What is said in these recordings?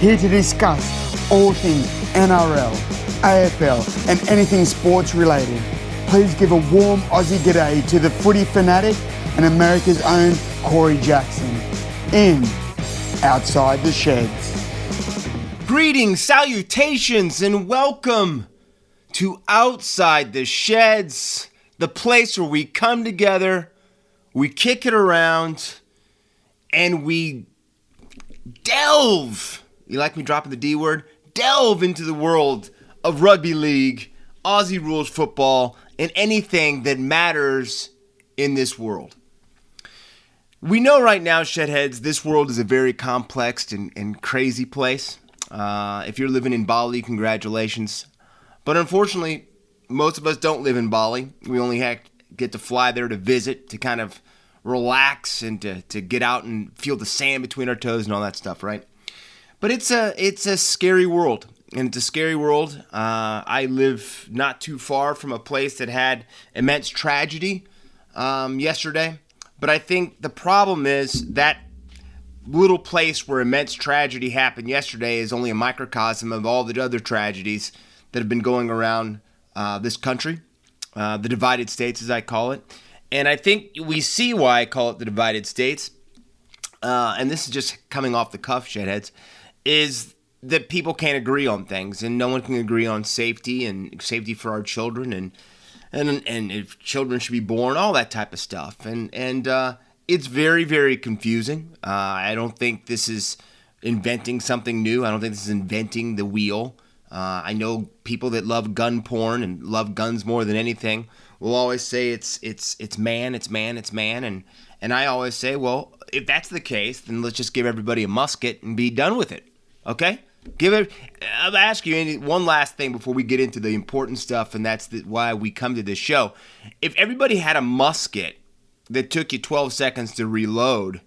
here to discuss all things NRL, AFL and anything sports related. Please give a warm Aussie g'day to the footy fanatic and America's own Corey Jackson in Outside the Sheds. Greetings, salutations, and welcome to Outside the Sheds, the place where we come together, we kick it around, and we delve, you like me dropping the D word? Delve into the world of rugby league, Aussie rules football, and anything that matters in this world. We know right now, Shedheads, this world is a very complex and crazy place. If you're living in Bali, congratulations. But unfortunately, most of us don't live in Bali. We only get to fly there to visit, to kind of relax and to get out and feel the sand between our toes and all that stuff, right? But it's a scary world, and it's a scary world. I live not too far from a place that had immense tragedy yesterday. But I think the problem is that little place where immense tragedy happened yesterday is only a microcosm of all the other tragedies that have been going around this country, the divided states, as I call it. And I think we see why I call it the divided states, and this is just coming off the cuff, Shedheads, is that people can't agree on things, and no one can agree on safety and safety for our children, and if children should be born, all that type of stuff. And it's very, very confusing. I don't think this is inventing something new. I don't think this is inventing the wheel. I know people that love gun porn and love guns more than anything will always say it's man. And I always say, well, if that's the case, then let's just give everybody a musket and be done with it. Okay? I'll ask you one last thing before we get into the important stuff, and that's why we come to this show. If everybody had a musket that took you 12 seconds to reload,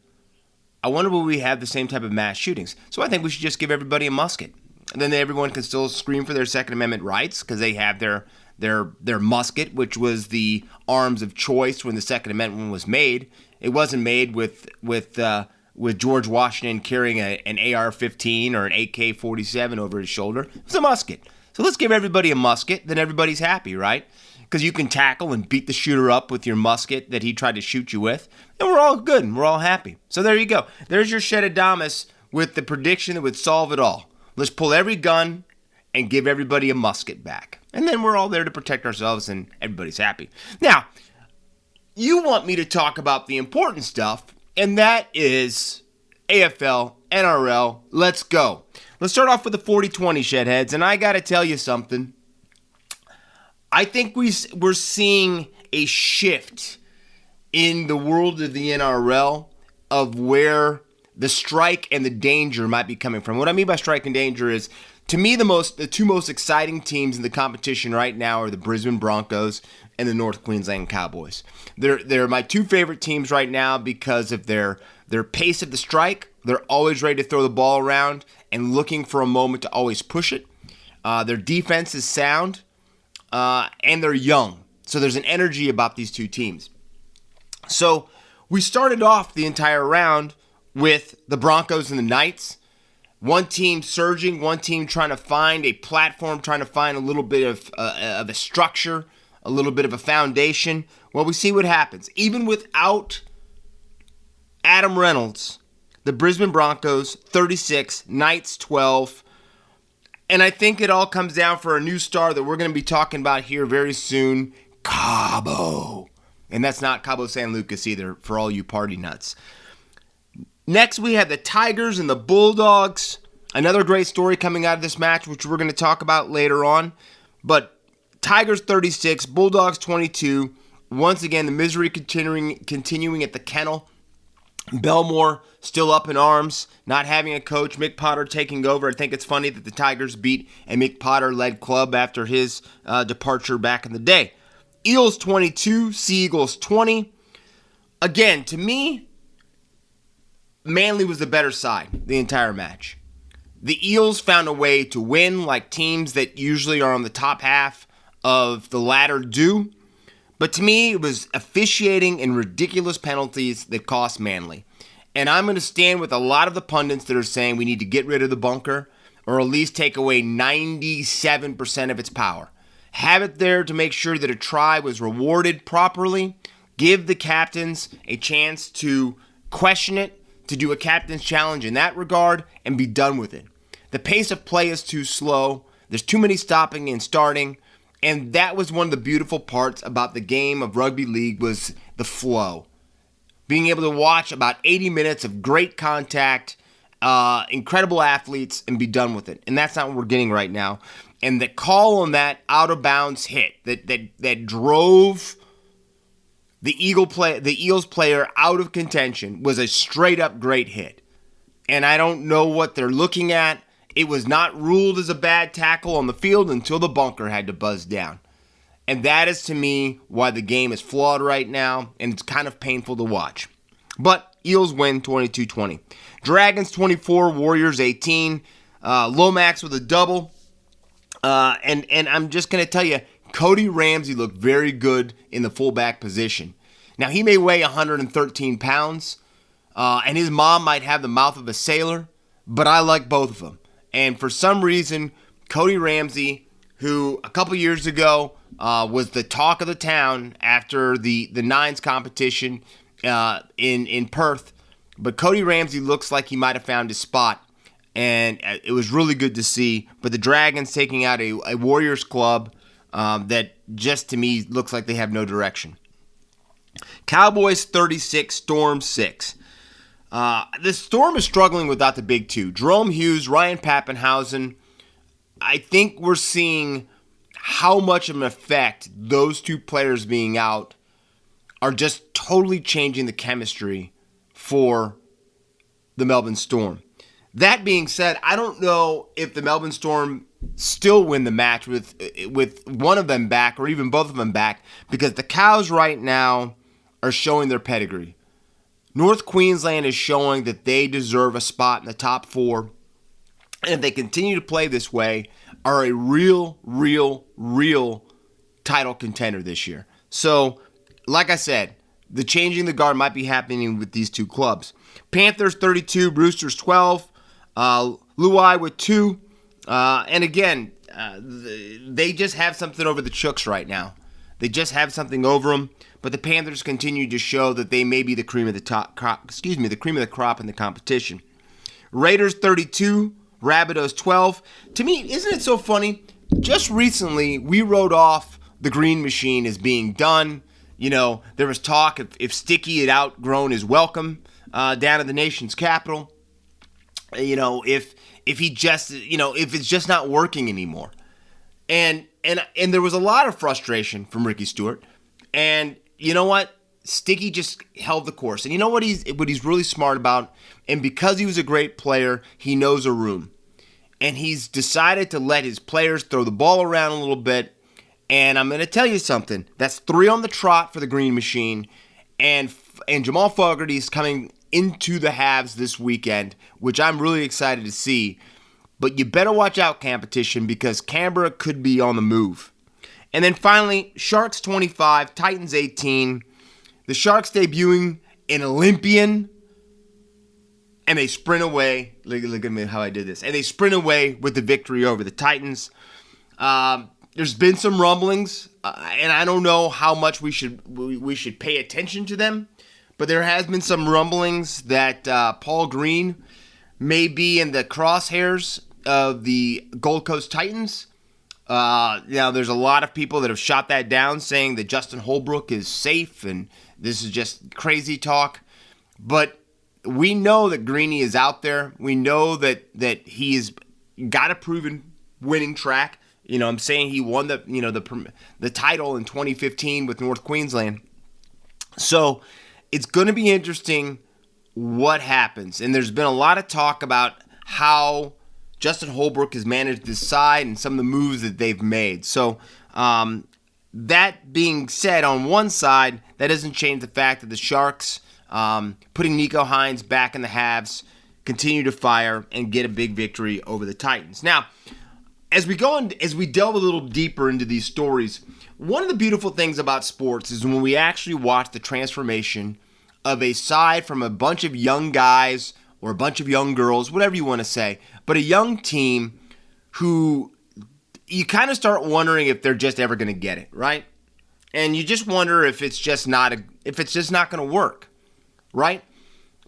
I wonder will we have the same type of mass shootings? So I think we should just give everybody a musket. And then everyone can still scream for their Second Amendment rights because they have their musket, which was the arms of choice when the Second Amendment was made. It wasn't made with George Washington carrying an AR-15 or an AK-47 over his shoulder. It's a musket. So let's give everybody a musket, then everybody's happy, right? Because you can tackle and beat the shooter up with your musket that he tried to shoot you with, and we're all good and we're all happy. So there you go. There's your Shedadamus with the prediction that would solve it all. Let's pull every gun and give everybody a musket back. And then we're all there to protect ourselves and everybody's happy. Now, you want me to talk about the important stuff, and that is AFL, NRL. Let's go. Let's start off with the 40-20, Shedheads, and I got to tell you something. I think we're seeing a shift in the world of the NRL of where the strike and the danger might be coming from. What I mean by strike and danger is, to me, the two most exciting teams in the competition right now are the Brisbane Broncos and the North Queensland Cowboys. They're my two favorite teams right now because of their pace at the strike. They're always ready to throw the ball around and looking for a moment to always push it. Their defense is sound, and they're young. So there's an energy about these two teams. So we started off the entire round with the Broncos and the Knights. One team surging, one team trying to find a platform, trying to find a little bit of a structure, a little bit of a foundation. Well, we see what happens. Even without Adam Reynolds, the Brisbane Broncos, 36, Knights, 12. And I think it all comes down for a new star that we're going to be talking about here very soon, Cabo. And that's not Cabo San Lucas either, for all you party nuts. Next, we have the Tigers and the Bulldogs. Another great story coming out of this match, which we're going to talk about later on. But Tigers 36, Bulldogs 22. Once again, the misery continuing at the kennel. Belmore still up in arms, not having a coach. Mick Potter taking over. I think it's funny that the Tigers beat a Mick Potter-led club after his departure back in the day. Eels 22, Sea Eagles 20. Again, to me, Manly was the better side the entire match. The Eels found a way to win like teams that usually are on the top half of the ladder do. But to me, it was officiating and ridiculous penalties that cost Manly. And I'm going to stand with a lot of the pundits that are saying we need to get rid of the bunker or at least take away 97% of its power. Have it there to make sure that a try was rewarded properly. Give the captains a chance to question it, to do a captain's challenge in that regard, and be done with it. The pace of play is too slow. There's too many stopping and starting. And that was one of the beautiful parts about the game of rugby league was the flow. Being able to watch about 80 minutes of great contact, incredible athletes, and be done with it. And that's not what we're getting right now. And the call on that out-of-bounds hit that drove the Eagles player out of contention was a straight-up great hit. And I don't know what they're looking at. It was not ruled as a bad tackle on the field until the bunker had to buzz down. And that is, to me, why the game is flawed right now, and it's kind of painful to watch. But Eels win 22-20. Dragons 24, Warriors 18. Lomax with a double. And I'm just going to tell you, Cody Ramsey looked very good in the fullback position. Now, he may weigh 113 pounds, and his mom might have the mouth of a sailor, but I like both of them. And for some reason, Cody Ramsey, who a couple years ago was the talk of the town after the Nines competition in Perth, but Cody Ramsey looks like he might have found his spot, and it was really good to see. But the Dragons taking out a Warriors club that just to me looks like they have no direction. Cowboys 36, Storm 6. The Storm is struggling without the big two. Jerome Hughes, Ryan Pappenhausen. I think we're seeing how much of an effect those two players being out are just totally changing the chemistry for the Melbourne Storm. That being said, I don't know if the Melbourne Storm still win the match with one of them back or even both of them back, because the Cows right now are showing their pedigree. North Queensland is showing that they deserve a spot in the top four, and if they continue to play this way, are a real title contender this year. So, like I said, the changing the guard might be happening with these two clubs. Panthers 32, Roosters 12, Luai with 2, and again, they just have something over the Chooks right now. They just have something over them, but the Panthers continue to show that they may be the cream of the crop in the competition. Raiders 32, Rabbitohs 12. To me, isn't it so funny? Just recently, we wrote off the Green Machine as being done. You know, there was talk if Sticky had outgrown his welcome down at the nation's capital. You know, if he just, if it's just not working anymore. And there was a lot of frustration from Ricky Stewart. And you know what? Sticky just held the course. And you know what he's really smart about? And because he was a great player, he knows a room. And he's decided to let his players throw the ball around a little bit. And I'm going to tell you something. That's 3 on the trot for the Green Machine. And Jamal Fogarty is coming into the halves this weekend, which I'm really excited to see. But you better watch out, competition, because Canberra could be on the move. And then finally, Sharks 25, Titans 18. The Sharks debuting in Olympian, and they sprint away. Look at me how I did this. And they sprint away with the victory over the Titans. There's been some rumblings, and I don't know how much we should pay attention to them, but there has been some rumblings that Paul Green may be in the crosshairs of the Gold Coast Titans. Now, there's a lot of people that have shot that down, saying that Justin Holbrook is safe, and this is just crazy talk. But we know that Greeny is out there. We know that he's got a proven winning track. I'm saying he won the title in 2015 with North Queensland. So it's going to be interesting what happens. And there's been a lot of talk about how Justin Holbrook has managed this side and some of the moves that they've made. So that being said, on one side, that doesn't change the fact that the Sharks, putting Nico Hines back in the halves, continue to fire and get a big victory over the Titans. Now, as we delve a little deeper into these stories, one of the beautiful things about sports is when we actually watch the transformation of a side from a bunch of young guys or a bunch of young girls, whatever you want to say, but a young team who you kind of start wondering if they're just ever going to get it, right? And you just wonder if it's just not going to work, right?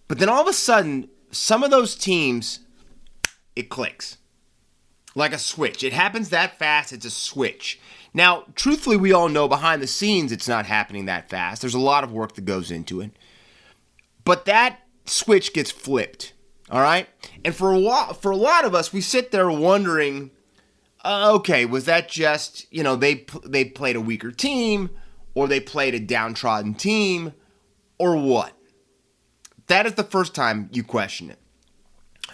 But then all of a sudden, some of those teams, it clicks. Like a switch. It happens that fast, it's a switch. Now, truthfully, we all know behind the scenes it's not happening that fast. There's a lot of work that goes into it. But that switch gets flipped, all right? And for a lot of us, we sit there wondering, okay, was that just, they played a weaker team, or they played a downtrodden team, or what? That is the first time you question it.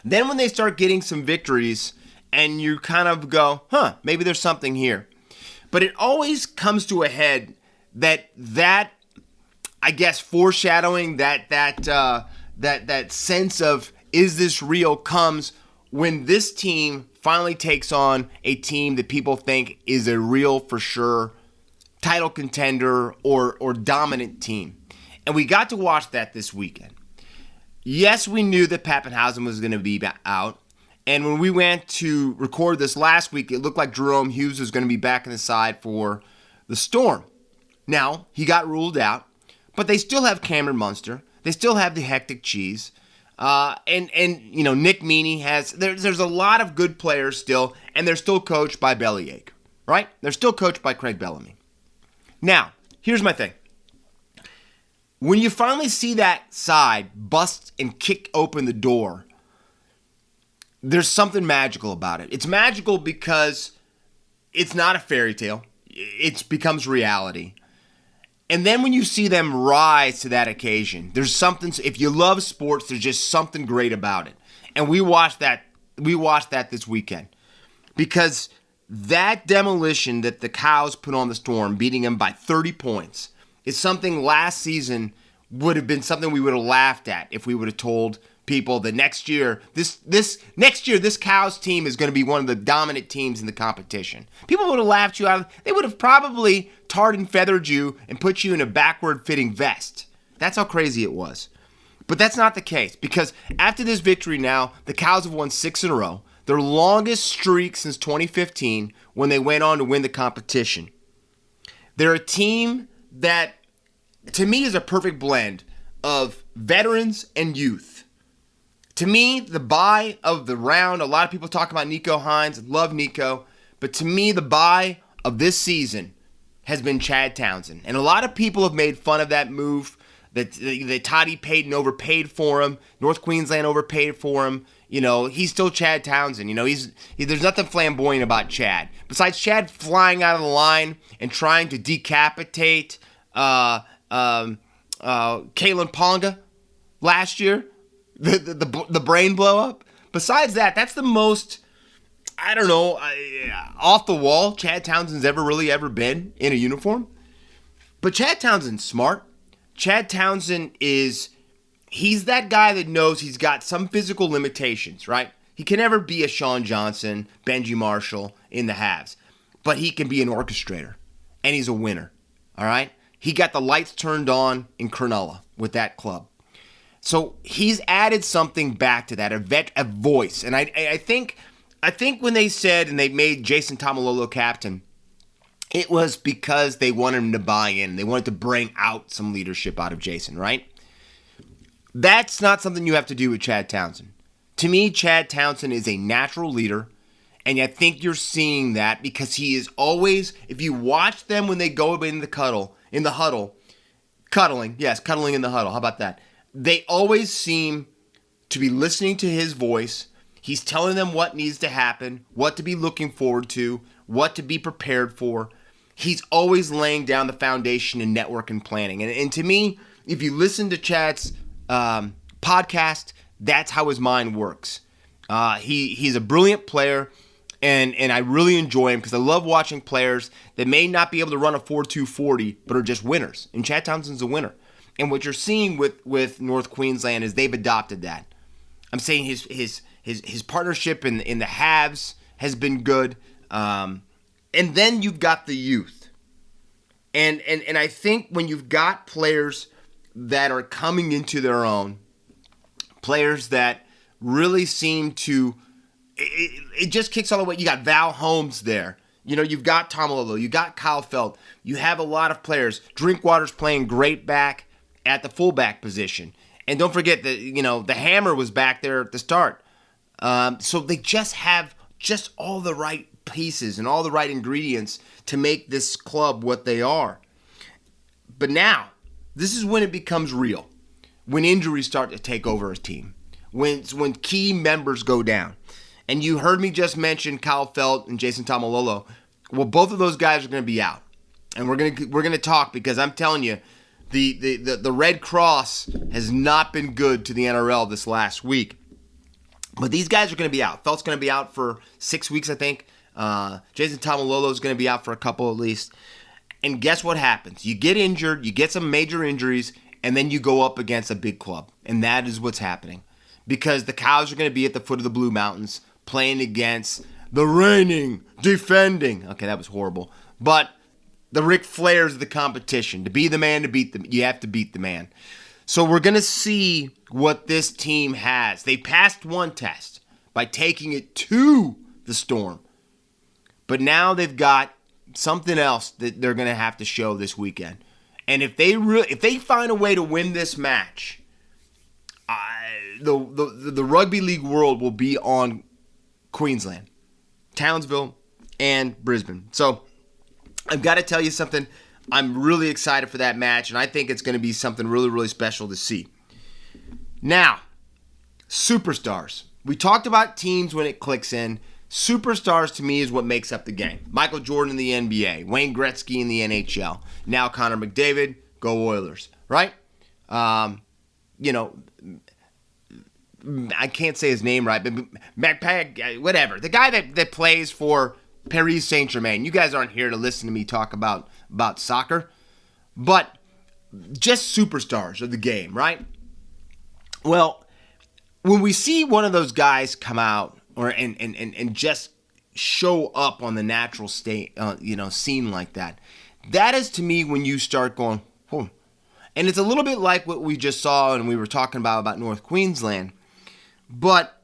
Then when they start getting some victories, and you kind of go, maybe there's something here. But it always comes to a head that I guess foreshadowing, that sense of, is this real, comes when this team finally takes on a team that people think is a real, for sure, title contender or dominant team. And we got to watch that this weekend. Yes, we knew that Pappenhausen was going to be out. And when we went to record this last week, it looked like Jerome Hughes was going to be back in the side for the Storm. Now, he got ruled out, but they still have Cameron Munster. They still have the Hectic Cheese. And Nick Meaney has... There's a lot of good players still, and they're still coached by Bellyache, right? They're still coached by Craig Bellamy. Now, here's my thing. When you finally see that side bust and kick open the door, there's something magical about it. It's magical because it's not a fairy tale. It becomes reality. And then when you see them rise to that occasion, there's something, if you love sports, there's just something great about it. And we watched that this weekend. Because that demolition that the Cows put on the Storm, beating them by 30 points, is something last season would have been something we would have laughed at if we would have told people that next year this Cows team is going to be one of the dominant teams in the competition. People would have laughed you out. They would have probably tarred and feathered you and put you in a backward-fitting vest. That's how crazy it was. But that's not the case, because after this victory now, the Cows have won 6 in a row, their longest streak since 2015 when they went on to win the competition. They're a team that, to me, is a perfect blend of veterans and youth. To me, the buy of the round, a lot of people talk about Nico Hines. Love Nico. But to me, the buy of this season has been Chad Townsend. And a lot of people have made fun of that move, that Toddy paid and overpaid for him. North Queensland overpaid for him. He's still Chad Townsend. There's nothing flamboyant about Chad. Besides Chad flying out of the line and trying to decapitate Kalen Ponga last year. The brain blow up. Besides that, that's the most, off the wall Chad Townsend's ever been in a uniform. But Chad Townsend's smart. Chad Townsend he's that guy that knows he's got some physical limitations, right? He can never be a Sean Johnson, Benji Marshall in the halves. But he can be an orchestrator. And he's a winner, all right? He got the lights turned on in Cronulla with that club. So he's added something back to that, a voice. And I think when they said and they made Jason Tamalolo captain, it was because they wanted him to buy in. They wanted to bring out some leadership out of Jason, right? That's not something you have to do with Chad Townsend. To me, Chad Townsend is a natural leader, and I think you're seeing that because he is always, if you watch them when they go in the huddle, cuddling in the huddle, how about that? They always seem to be listening to his voice. He's telling them what needs to happen, what to be looking forward to, what to be prepared for. He's always laying down the foundation in network and planning. And to me, if you listen to Chad's podcast, that's how his mind works. He's a brilliant player, and I really enjoy him because I love watching players that may not be able to run a 4.240 but are just winners. And Chad Townsend's a winner. And what you're seeing with North Queensland is they've adopted that. I'm saying his partnership in the halves has been good. And then you've got the youth. And I think when you've got players that are coming into their own, players that really seem to, it just kicks all the way. You got Val Holmes there. You've got Tom Lolo. You got Kyle Felt. You have a lot of players. Drinkwater's playing great back at the fullback position. And don't forget that, the Hammer was back there at the start. So they just have just all the right pieces and all the right ingredients to make this club what they are. But now, this is when it becomes real. When injuries start to take over a team. When key members go down. And you heard me just mention Kyle Felt and Jason Tamalolo. Well, both of those guys are going to be out. And we're going to talk, because I'm telling you, the Red Cross has not been good to the NRL this last week. But these guys are going to be out. Felt's going to be out for 6 weeks, I think. Jason Tamalolo is going to be out for a couple at least. And guess what happens? You get injured, you get some major injuries, and then you go up against a big club. And that is what's happening. Because the Cows are going to be at the foot of the Blue Mountains playing against the reigning, defending. Okay, that was horrible. But the Ric Flairs of the competition. To be the man, to beat them, you have to beat the man. So we're going to see what this team has. They passed one test by taking it to the Storm. But now they've got something else that they're going to have to show this weekend. And if they find a way to win this match, the rugby league world will be on Queensland, Townsville, and Brisbane. So I've got to tell you something. I'm really excited for that match, and I think it's going to be something really, really special to see. Now, superstars. We talked about teams when it clicks in. Superstars to me is what makes up the game. Michael Jordan in the NBA, Wayne Gretzky in the NHL, now Connor McDavid, go Oilers, right? I can't say his name right, but whatever. The guy that plays for Paris Saint-Germain. You guys aren't here to listen to me talk about soccer, but just superstars of the game, right? Well, when we see one of those guys come out and just show up on the natural scene like that, that is to me when you start going, whoa. And it's a little bit like what we just saw and we were talking about North Queensland, but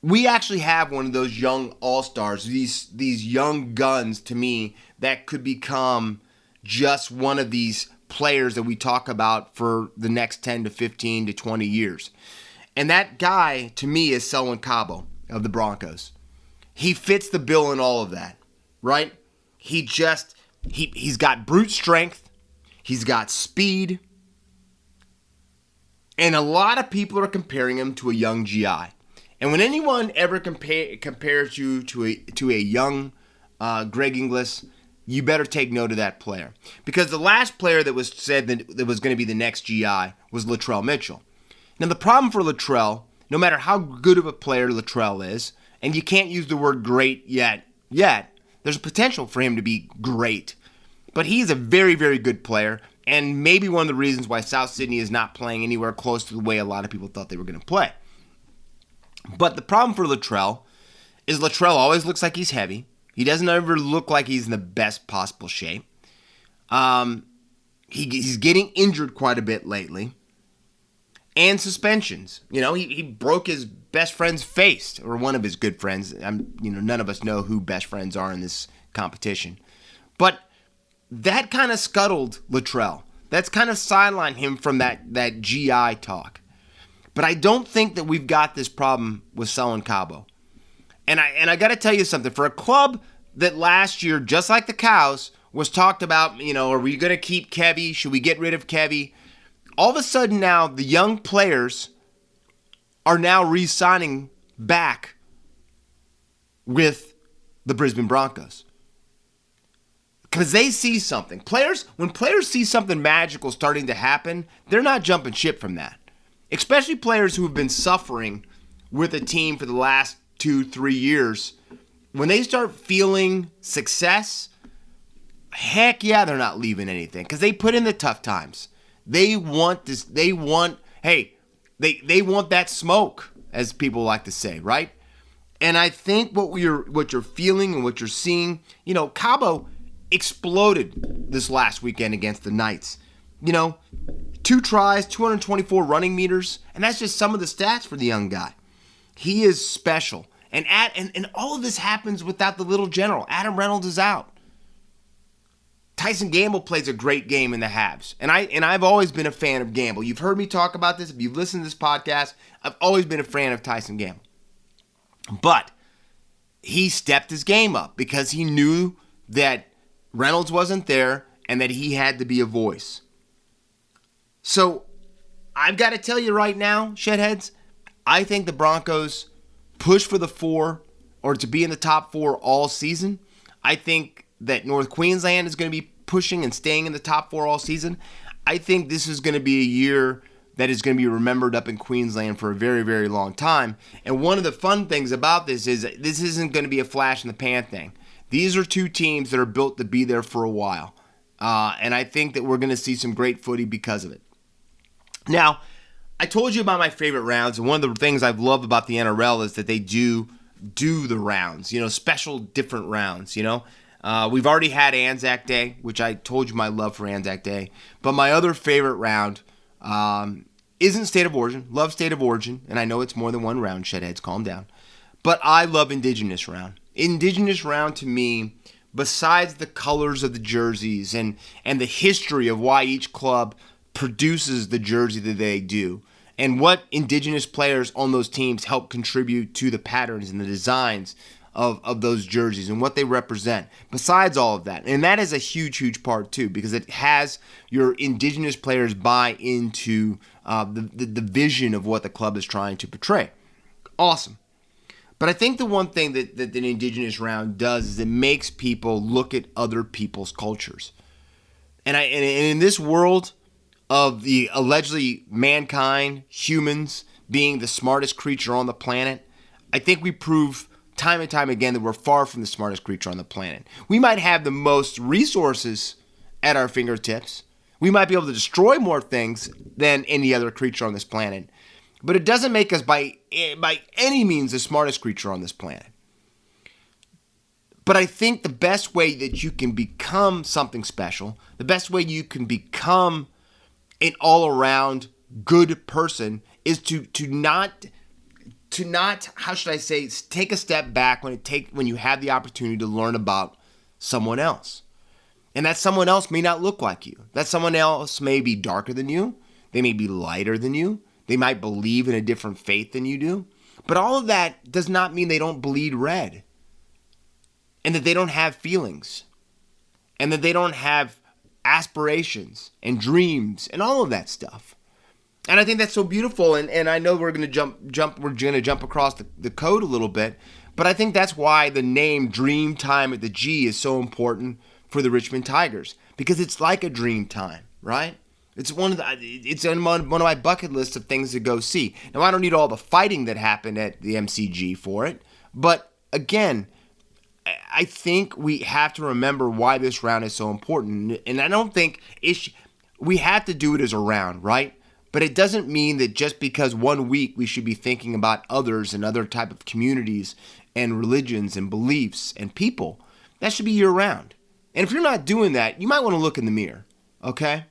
we actually have one of those young all-stars, these young guns to me that could become just one of these players that we talk about for the next 10 to 15 to 20 years. And that guy, to me, is Selwyn Cabo of the Broncos. He fits the bill in all of that, right? He's got brute strength. He's got speed. And a lot of people are comparing him to a young GI. And when anyone ever compares you to a young Greg Inglis, you better take note of that player. Because the last player that was said that was going to be the next GI was Latrell Mitchell. Now, the problem for Latrell, no matter how good of a player Latrell is, and you can't use the word great yet, there's a potential for him to be great. But he's a very, very good player, and maybe one of the reasons why South Sydney is not playing anywhere close to the way a lot of people thought they were going to play. But the problem for Latrell is Latrell always looks like he's heavy. He doesn't ever look like he's in the best possible shape. He's getting injured quite a bit lately. And suspensions. He broke his best friend's face, or one of his good friends. None of us know who best friends are in this competition. But that kind of scuttled Latrell. That's kind of sidelined him from that GI talk. But I don't think that we've got this problem with Selwyn Cabo. And I got to tell you something. For a club that last year, just like the Cows, was talked about, are we going to keep Kevy? Should we get rid of Kevy? All of a sudden now, the young players are now re-signing back with the Brisbane Broncos. Because they see something. When players see something magical starting to happen, they're not jumping ship from that. Especially players who have been suffering with a team for the last 2-3 years. When they start feeling success, heck yeah, they're not leaving anything. Because they put in the tough times. They want this. They want that smoke, as people like to say, right? And I think what you're feeling and what you're seeing, Cabo exploded this last weekend against the Knights. 2 tries, 224 running meters, and that's just some of the stats for the young guy. He is special. And all of this happens without the little general. Adam Reynolds is out. Tyson Gamble plays a great game in the Habs. And I've always been a fan of Gamble. You've heard me talk about this. If you've listened to this podcast, I've always been a fan of Tyson Gamble. But he stepped his game up because he knew that Reynolds wasn't there and that he had to be a voice. So I've got to tell you right now, Shedheads, I think the Broncos push for the 4 or to be in the top 4 all season. I think that North Queensland is going to be pushing and staying in the top 4 all season. I think this is going to be a year that is going to be remembered up in Queensland for a very, very long time. And one of the fun things about this is that this isn't going to be a flash in the pan thing. These are 2 teams that are built to be there for a while. And I think that we're going to see some great footy because of it. Now, I told you about my favorite rounds, and one of the things I've loved about the NRL is that they do the rounds, special different rounds, We've already had Anzac Day, which I told you my love for Anzac Day. But my other favorite round isn't State of Origin. Love State of Origin, and I know it's more than one round, Shedheads, calm down. But I love Indigenous Round. Indigenous Round, to me, besides the colors of the jerseys and the history of why each club produces the jersey that they do, and what Indigenous players on those teams help contribute to the patterns and the designs of those jerseys and what they represent. Besides all of that, and that is a huge, huge part too, because it has your Indigenous players buy into the vision of what the club is trying to portray. Awesome. But I think the one thing that the Indigenous Round does is it makes people look at other people's cultures. And in this world of the allegedly mankind, humans, being the smartest creature on the planet, I think we prove time and time again that we're far from the smartest creature on the planet. We might have the most resources at our fingertips. We might be able to destroy more things than any other creature on this planet. But it doesn't make us by any means the smartest creature on this planet. But I think the best way that you can become something special, the best way you can become an all-around good person is to not, how should I say, take a step back when you have the opportunity to learn about someone else. And that someone else may not look like you. That someone else may be darker than you. They may be lighter than you. They might believe in a different faith than you do. But all of that does not mean they don't bleed red. And that they don't have feelings. And that they don't have aspirations and dreams and all of that stuff. And I think that's so beautiful. And I know we're going to jump across the code a little bit. But I think that's why the name Dream Time at the G is so important for the Richmond Tigers. Because it's like a dream time, right? It's on one of my bucket lists of things to go see. Now, I don't need all the fighting that happened at the MCG for it. But again, I think we have to remember why this round is so important. And I don't think we have to do it as a round, right? But it doesn't mean that just because one week we should be thinking about others and other type of communities and religions and beliefs and people. That should be year-round. And if you're not doing that, you might want to look in the mirror, okay?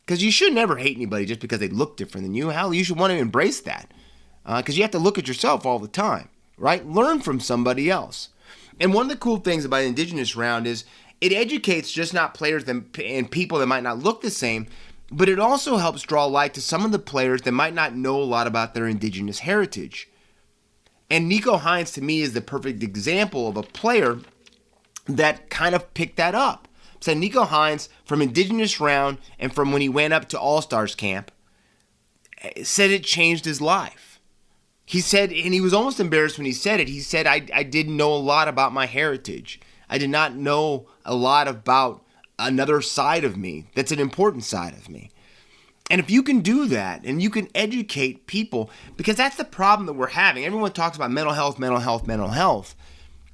Because you should never hate anybody just because they look different than you. Hell, you should want to embrace that. Because you have to look at yourself all the time, right? Learn from somebody else. And one of the cool things about Indigenous Round is it educates just not players and people that might not look the same, but it also helps draw light to some of the players that might not know a lot about their Indigenous heritage. And Nico Hines, to me, is the perfect example of a player that kind of picked that up. So Nico Hines, from Indigenous Round and from when he went up to All-Stars camp, said it changed his life. He said, and he was almost embarrassed when he said it, he said, I didn't know a lot about my heritage. I did not know a lot about another side of me that's an important side of me. And if you can do that, and you can educate people, because that's the problem that we're having. Everyone talks about mental health, mental health, mental health.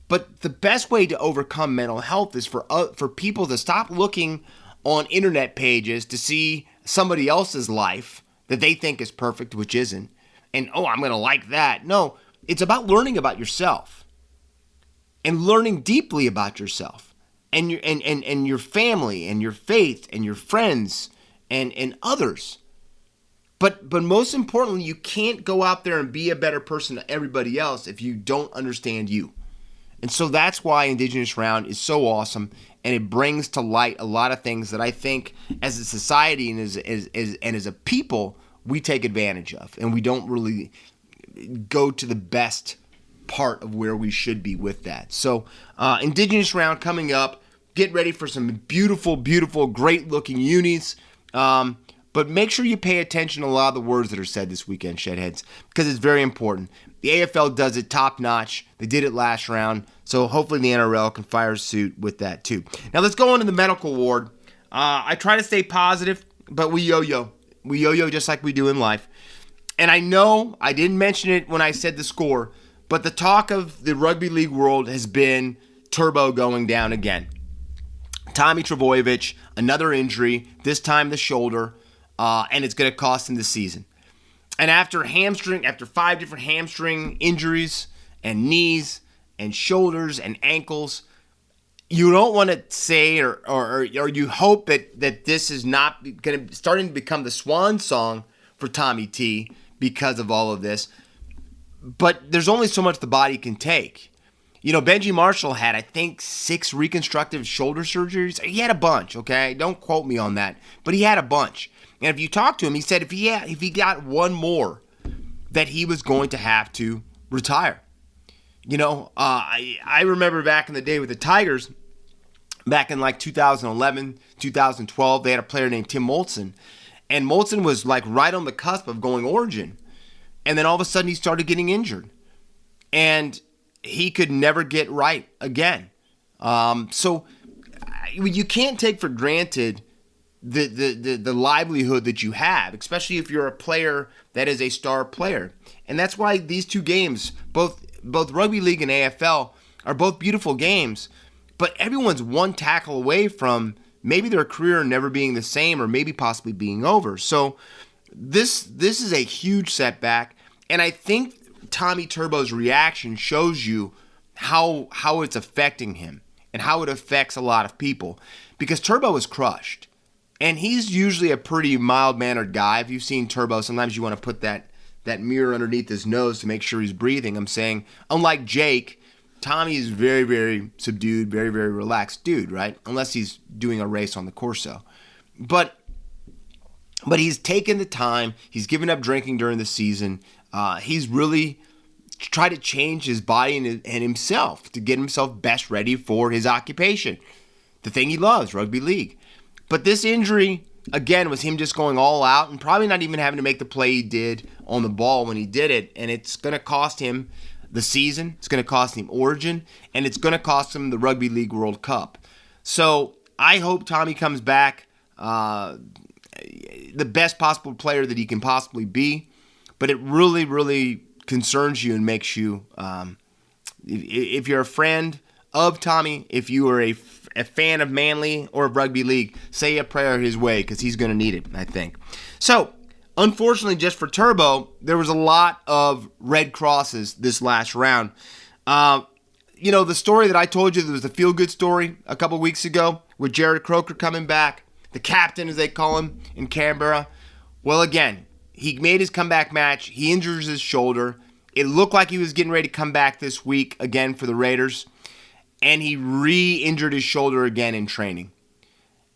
But the best way to overcome mental health is for people to stop looking on internet pages to see somebody else's life that they think is perfect, which isn't. And, I'm going to like that. No, it's about learning about yourself and learning deeply about yourself and your family and your faith and your friends and others. But most importantly, you can't go out there and be a better person than everybody else if you don't understand you. And so that's why Indigenous Round is so awesome, and it brings to light a lot of things that I think as a society and as a people, we take advantage of, and we don't really go to the best part of where we should be with that. So Indigenous Round coming up. Get ready for some beautiful, beautiful, great-looking unis. But make sure you pay attention to a lot of the words that are said this weekend, Shedheads, because it's very important. The AFL does it top-notch. They did it last round, so hopefully the NRL can fire suit with that too. Now let's go into the medical ward. I try to stay positive, but we yo-yo. We yo-yo just like we do in life. And I know I didn't mention it when I said the score, but the talk of the rugby league world has been Turbo going down again. Tommy Trbojevic, another injury, this time the shoulder, and it's going to cost him the season. And after 5 different hamstring injuries and knees and shoulders and ankles, you don't want to say or you hope that this is not going to starting to become the swan song for Tommy T because of all of this. But there's only so much the body can take. You know, Benji Marshall had, I think, 6 reconstructive shoulder surgeries. He had a bunch, okay? Don't quote me on that. But he had a bunch. And if you talk to him, he said if he got one more, that he was going to have to retire. You know, I remember back in the day with the Tigers, back in like 2011, 2012, they had a player named Tim Moltzen. And Moltzen was like right on the cusp of going Origin. And then all of a sudden he started getting injured. And he could never get right again. So you can't take for granted the livelihood that you have, especially if you're a player that is a star player. And that's why these two games, both rugby league and AFL, are both beautiful games, but everyone's one tackle away from maybe their career never being the same or maybe possibly being over. So this is a huge setback, and I think Tommy Turbo's reaction shows you how it's affecting him and how it affects a lot of people, because Turbo is crushed. And he's usually a pretty mild-mannered guy. If you've seen Turbo, sometimes you want to put that mirror underneath his nose to make sure he's breathing. I'm saying, unlike Jake, Tommy is very, very subdued, very, very relaxed dude, right? Unless he's doing a race on the Corso. But he's taken the time. He's given up drinking during the season. He's really tried to change his body and himself to get himself best ready for his occupation, the thing he loves, rugby league. But this injury, again, was him just going all out and probably not even having to make the play he did on the ball when he did it. And it's going to cost him the season. It's going to cost him Origin. And it's going to cost him the Rugby League World Cup. So I hope Tommy comes back the best possible player that he can possibly be. But it really, really concerns you and makes you, if you're a friend of Tommy, if you are a fan of Manly or of Rugby League, say a prayer his way, because he's going to need it, I think. So, unfortunately, just for Turbo, there was a lot of red crosses this last round. You know, the story that I told you, there was the feel-good story a couple weeks ago with Jared Croker coming back, the captain, as they call him, in Canberra. Well, again, he made his comeback match. He injures his shoulder. It looked like he was getting ready to come back this week again for the Raiders. And he re-injured his shoulder again in training.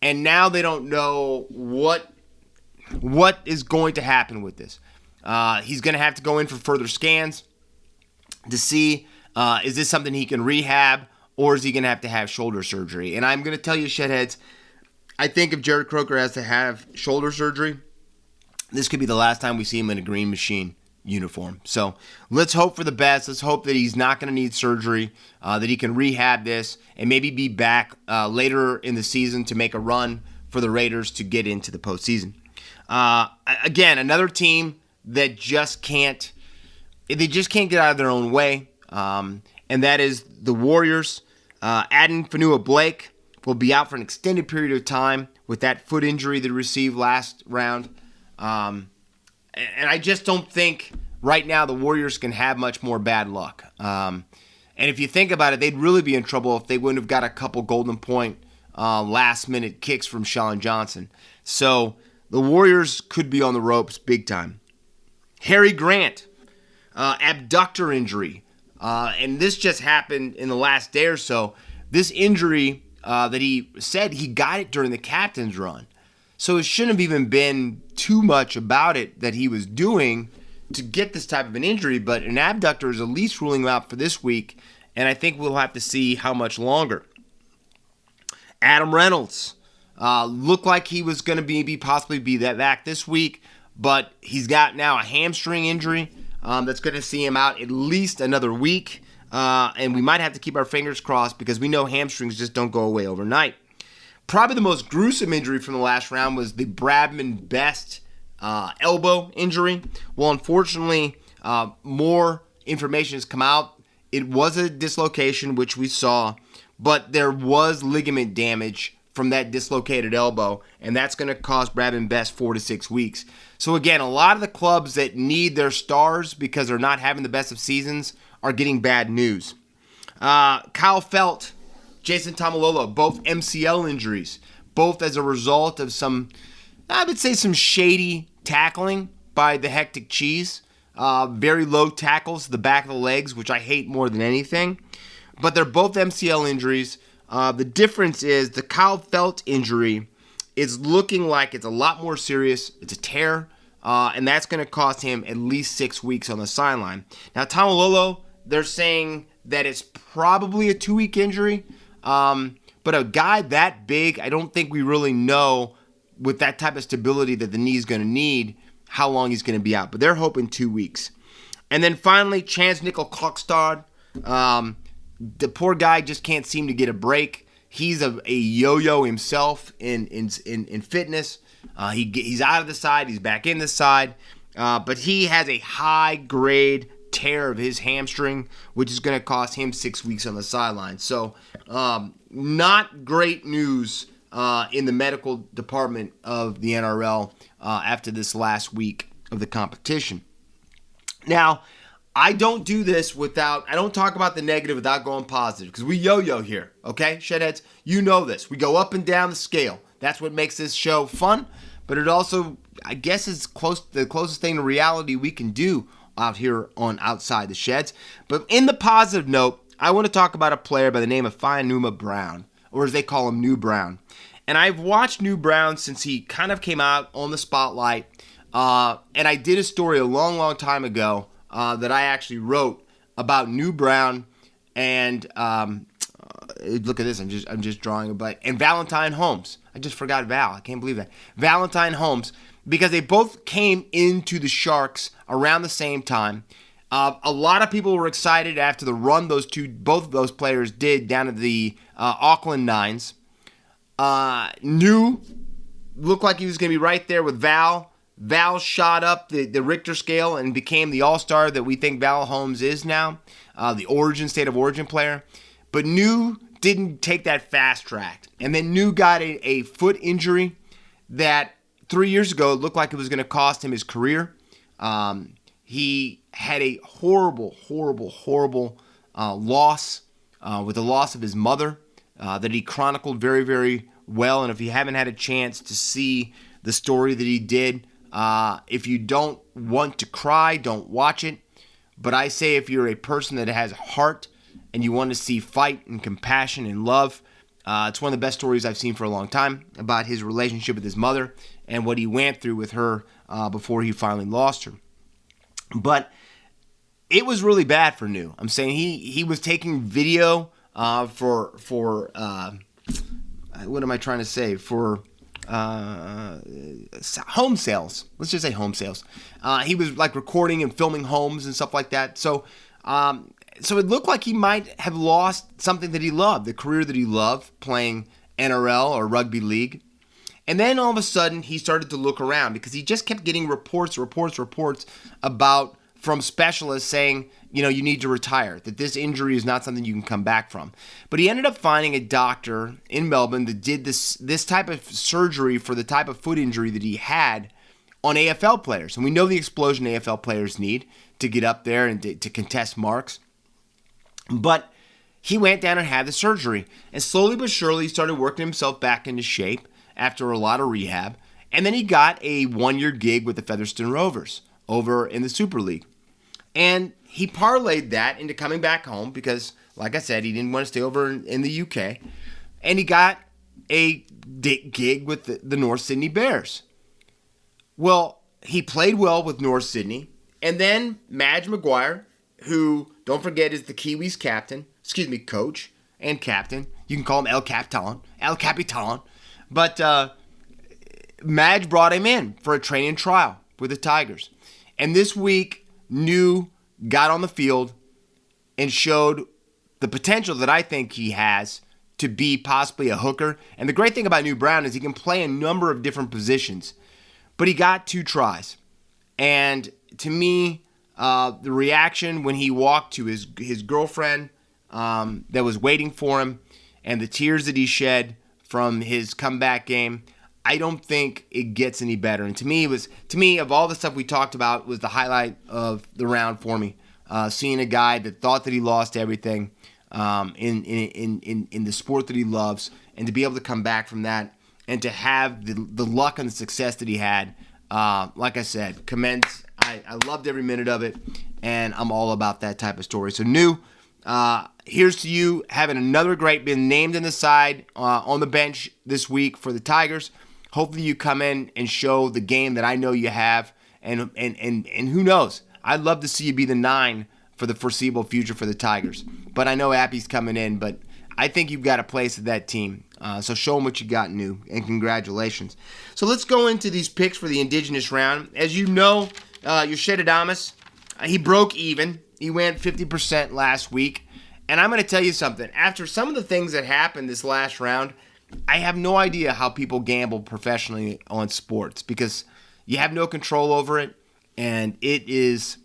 And now they don't know what is going to happen with this. He's going to have to go in for further scans to see, is this something he can rehab, or is he going to have shoulder surgery? And I'm going to tell you, Shedheads, I think if Jared Croker has to have shoulder surgery, this could be the last time we see him in a green machine uniform. So let's hope for the best. Let's hope that he's not going to need surgery, that he can rehab this and maybe be back later in the season to make a run for the Raiders to get into the postseason. Again, another team that just can't get out of their own way, and that is the Warriors. Aden Fanua-Blake will be out for an extended period of time with that foot injury that he received last round. And I just don't think right now the Warriors can have much more bad luck. And if you think about it, they'd really be in trouble if they wouldn't have got a couple golden point last-minute kicks from Sean Johnson. So the Warriors could be on the ropes big time. Harry Grant, abductor injury. And this just happened in the last day or so. This injury that he said he got it during the captain's run. So it shouldn't have even been too much about it that he was doing to get this type of an injury. But an abductor is at least ruling him out for this week. And I think we'll have to see how much longer. Adam Reynolds looked like he was going to possibly be back this week. But he's got now a hamstring injury that's going to see him out at least another week. And we might have to keep our fingers crossed because we know hamstrings just don't go away overnight. Probably the most gruesome injury from the last round was the Bradman Best elbow injury. Well, unfortunately, more information has come out. It was a dislocation, which we saw, but there was ligament damage from that dislocated elbow, and that's going to cost Bradman Best 4 to 6 weeks. So again, a lot of the clubs that need their stars because they're not having the best of seasons are getting bad news. Kyle Felt, Jason Tamalolo, both MCL injuries, both as a result of some shady tackling by the Hectic Cheese. Very low tackles to the back of the legs, which I hate more than anything. But they're both MCL injuries. The difference is the Kyle Felt injury is looking like it's a lot more serious. It's a tear, and that's going to cost him at least 6 weeks on the sideline. Now, Tamalolo, they're saying that it's probably a 2-week injury, but a guy that big, I don't think we really know with that type of stability that the knee is going to need how long he's going to be out. But they're hoping 2 weeks. And then finally, Chance Nickel-Klokstad. The poor guy just can't seem to get a break. He's a yo-yo himself in fitness. He's out of the side. He's back in the side. But he has a high-grade tear of his hamstring, which is going to cost him 6 weeks on the sideline. So not great news in the medical department of the NRL after this last week of the competition. Now, I don't do this I don't talk about the negative without going positive because we yo-yo here, okay? Shedheads, you know this. We go up and down the scale. That's what makes this show fun, but it also, I guess, is the closest thing to reality we can do out here on Outside the Sheds. But in the positive note, I want to talk about a player by the name of Fainuma Brown, or as they call him, New Brown. And I've watched New Brown since he kind of came out on the spotlight, and I did a story a long, long time ago that I actually wrote about New Brown and look at this. I'm just drawing a blank. And Valentine Holmes. I just forgot Val. I can't believe that. Valentine Holmes, because they both came into the Sharks around the same time. A lot of people were excited after the run both of those players did down at the Auckland Nines. New looked like he was going to be right there with Val. Val shot up the Richter scale and became the all-star that we think Val Holmes is now, the state of origin player. But New didn't take that fast track. And then New got a foot injury that 3 years ago looked like it was going to cost him his career. He had a horrible loss with the loss of his mother that he chronicled very, very well. And if you haven't had a chance to see the story that he did, if you don't want to cry, don't watch it. But I say if you're a person that has heart and you want to see fight and compassion and love, it's one of the best stories I've seen for a long time about his relationship with his mother and what he went through with her before he finally lost her. But it was really bad for New. I'm saying he was taking video for what am I trying to say? For home sales. Let's just say home sales. He was like recording and filming homes and stuff like that. So it looked like he might have lost something that he loved, the career that he loved, playing NRL or rugby league. And then all of a sudden he started to look around because he just kept getting reports about from specialists saying, you need to retire, that this injury is not something you can come back from. But he ended up finding a doctor in Melbourne that did this type of surgery for the type of foot injury that he had on AFL players. And we know the explosion AFL players need to get up there and to contest marks. But he went down and had the surgery. And slowly but surely he started working himself back into shape after a lot of rehab. And then he got a 1-year gig with the Featherston Rovers over in the Super League. And he parlayed that into coming back home because, like I said, he didn't want to stay over in the UK. And he got a gig with the North Sydney Bears. Well, he played well with North Sydney. And then Madge Maguire, who, don't forget, is the Kiwis coach and captain. You can call him El Capitan. But Madge brought him in for a training trial with the Tigers. And this week, New got on the field and showed the potential that I think he has to be possibly a hooker. And the great thing about New Brown is he can play a number of different positions. But he got 2 tries. And to me, the reaction when he walked to his girlfriend that was waiting for him and the tears that he shed from his comeback game, I don't think it gets any better. And to me, of all the stuff we talked about, was the highlight of the round for me. Seeing a guy that thought that he lost everything in the sport that he loves, and to be able to come back from that, and to have the luck and the success that he had. Like I said, commends. I loved every minute of it, and I'm all about that type of story. So, New, here's to you having another been named in the side on the bench this week for the Tigers. Hopefully you come in and show the game that I know you have, and who knows? I'd love to see you be the 9 for the foreseeable future for the Tigers. But I know Appy's coming in, but I think you've got a place at that team. So show them what you got, New, and congratulations. So let's go into these picks for the Indigenous Round. As you know, Yoshida, he broke even. He went 50% last week. And I'm going to tell you something. After some of the things that happened this last round, I have no idea how people gamble professionally on sports because you have no control over it. And it is,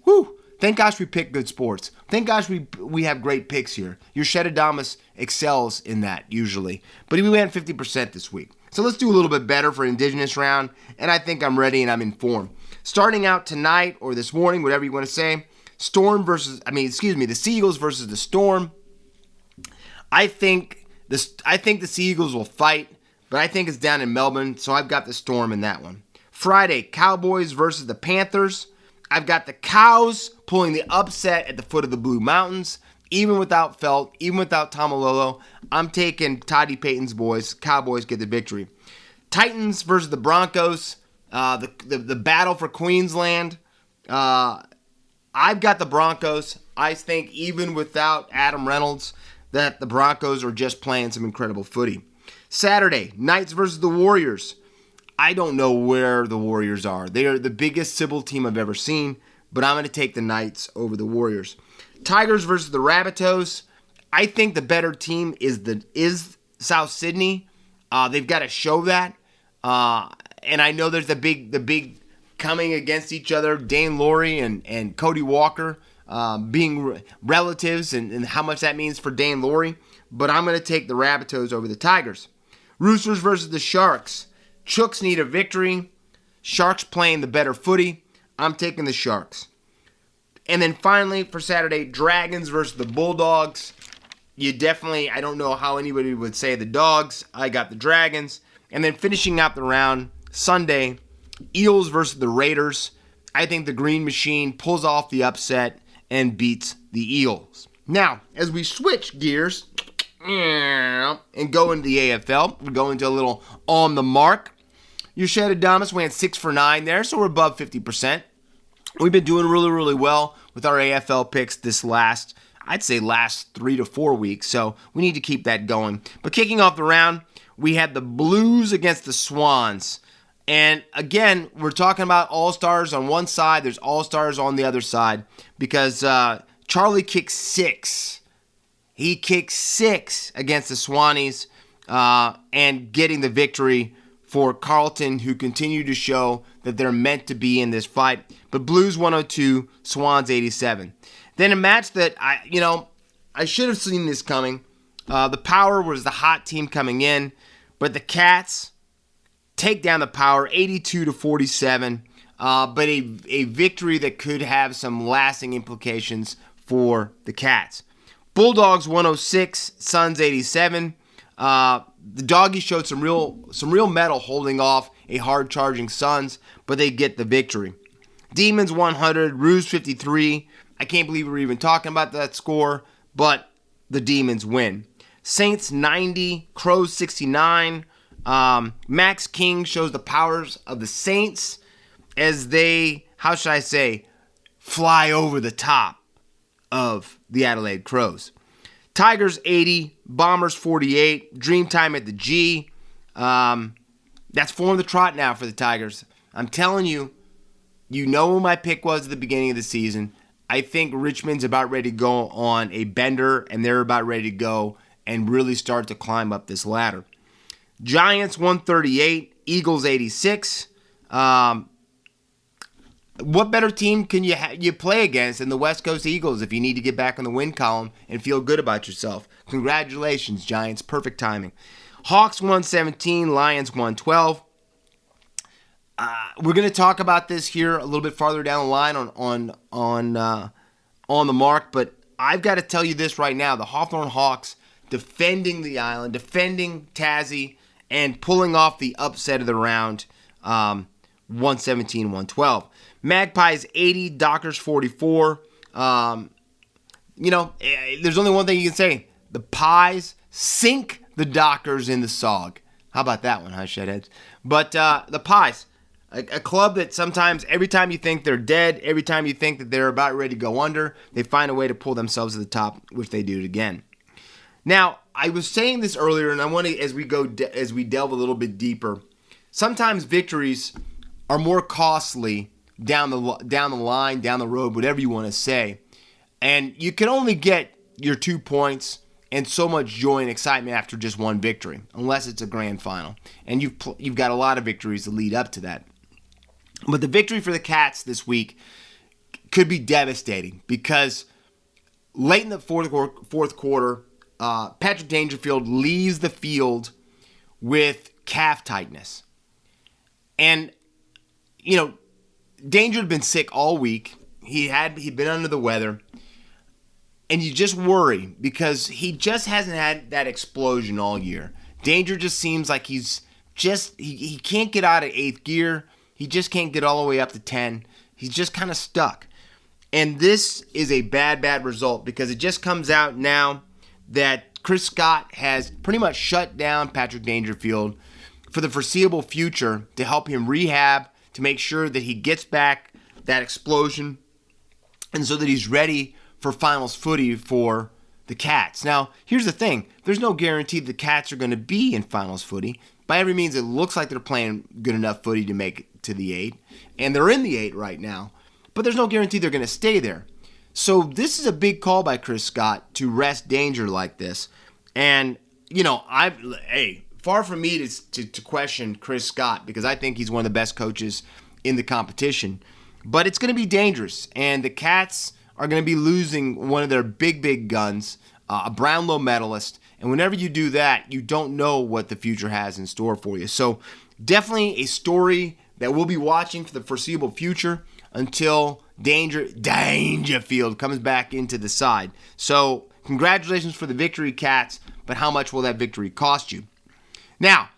thank gosh we pick good sports. Thank gosh we have great picks here. Yoshida excels in that usually. But we went 50% this week. So let's do a little bit better for Indigenous Round. And I think I'm ready and I'm informed. Starting out tonight or this morning, whatever you want to say, the Seagulls versus the Storm. I think the Seagulls will fight, but I think it's down in Melbourne, so I've got the Storm in that one. Friday, Cowboys versus the Panthers. I've got the Cows pulling the upset at the foot of the Blue Mountains. Even without Felt, even without Tomalolo, I'm taking Toddy Payton's boys. Cowboys get the victory. Titans versus the Broncos. The battle for Queensland. I've got the Broncos. I think even without Adam Reynolds, that the Broncos are just playing some incredible footy. Saturday, Knights versus the Warriors. I don't know where the Warriors are. They are the biggest Sybil team I've ever seen, but I'm going to take the Knights over the Warriors. Tigers versus the Rabbitohs. I think the better team is South Sydney. They've got to show that. And I know there's the big coming against each other, Dane Laurie and Cody Walker being relatives and how much that means for Dane Laurie. But I'm going to take the Rabbitohs over the Tigers. Roosters versus the Sharks. Chooks need a victory. Sharks playing the better footy. I'm taking the Sharks. And then finally, for Saturday, Dragons versus the Bulldogs. I don't know how anybody would say the Dogs. I got the Dragons. And then finishing out the round, Sunday, Eels versus the Raiders. I think the Green Machine pulls off the upset and beats the Eels. Now, as we switch gears and go into the AFL, we go into a little on the mark. Yoshida went 6 for 9 there, so we're above 50%. We've been doing really, really well with our AFL picks this last 3 to 4 weeks, so we need to keep that going. But kicking off the round, we had the Blues against the Swans. And again, we're talking about all-stars on one side, there's all-stars on the other side, because Charlie kicked 6. He kicked 6 against the Swannies and getting the victory for Carlton, who continue to show that they're meant to be in this fight. But Blues 102, Swans 87. Then a match that I should have seen this coming. The Power was the hot team coming in, but the Cats take down the Power 82-47. But a victory that could have some lasting implications for the Cats. Bulldogs 106, Suns 87. The Doggies showed some real mettle holding off a hard-charging Suns, but they get the victory. Demons 100, Roos 53. I can't believe we're even talking about that score, but the Demons win. Saints 90, Crows 69. Max King shows the powers of the Saints as they, how should I say, fly over the top of the Adelaide Crows. Tigers 80, Bombers 48, Dreamtime at the G. That's 4 on the trot now for the Tigers. I'm telling you, you know who my pick was at the beginning of the season. I think Richmond's about ready to go on a bender, and they're about ready to go and really start to climb up this ladder. Giants 138, Eagles 86. What better team can you play against than the West Coast Eagles if you need to get back on the win column and feel good about yourself? Congratulations, Giants. Perfect timing. Hawks 117, Lions 112. We're going to talk about this here a little bit farther down the line on the mark, but I've got to tell you this right now. The Hawthorn Hawks defending the island, defending Tassie, and pulling off the upset of the round, 117-112. Magpies 80, Dockers 44. There's only one thing you can say. The Pies sink the Dockers in the Sog. How about that one, huh, Shedheads? But the Pies, a club that sometimes, every time you think they're dead, every time you think that they're about ready to go under, they find a way to pull themselves to the top, which they do it again. Now, I was saying this earlier, and I want to, as we delve a little bit deeper, sometimes victories are more costly down the line, down the road, whatever you want to say. And you can only get your 2 points and so much joy and excitement after just one victory, unless it's a grand final. And you've got a lot of victories to lead up to that. But the victory for the Cats this week could be devastating because late in the fourth quarter, Patrick Dangerfield leaves the field with calf tightness. And, Danger had been sick all week. He'd been under the weather. And you just worry because he just hasn't had that explosion all year. Danger just seems like he can't get out of 8th gear. He just can't get all the way up to 10. He's just kind of stuck. And this is a bad result because it just comes out now that Chris Scott has pretty much shut down Patrick Dangerfield for the foreseeable future to help him rehab, to make sure that he gets back that explosion, and so that he's ready for finals footy for the Cats. Now, here's the thing. There's no guarantee the Cats are going to be in finals footy. By every means, it looks like they're playing good enough footy to make it to the 8, and they're in the 8 right now, but there's no guarantee they're going to stay there. So this is a big call by Chris Scott to rest Danger like this. And, far from me to question Chris Scott because I think he's one of the best coaches in the competition. But it's going to be dangerous. And the Cats are going to be losing one of their big guns, a Brownlow medalist. And whenever you do that, you don't know what the future has in store for you. So definitely a story that we'll be watching for the foreseeable future until Dangerfield comes back into the side. So congratulations for the victory, Cats, but how much will that victory cost you? Now,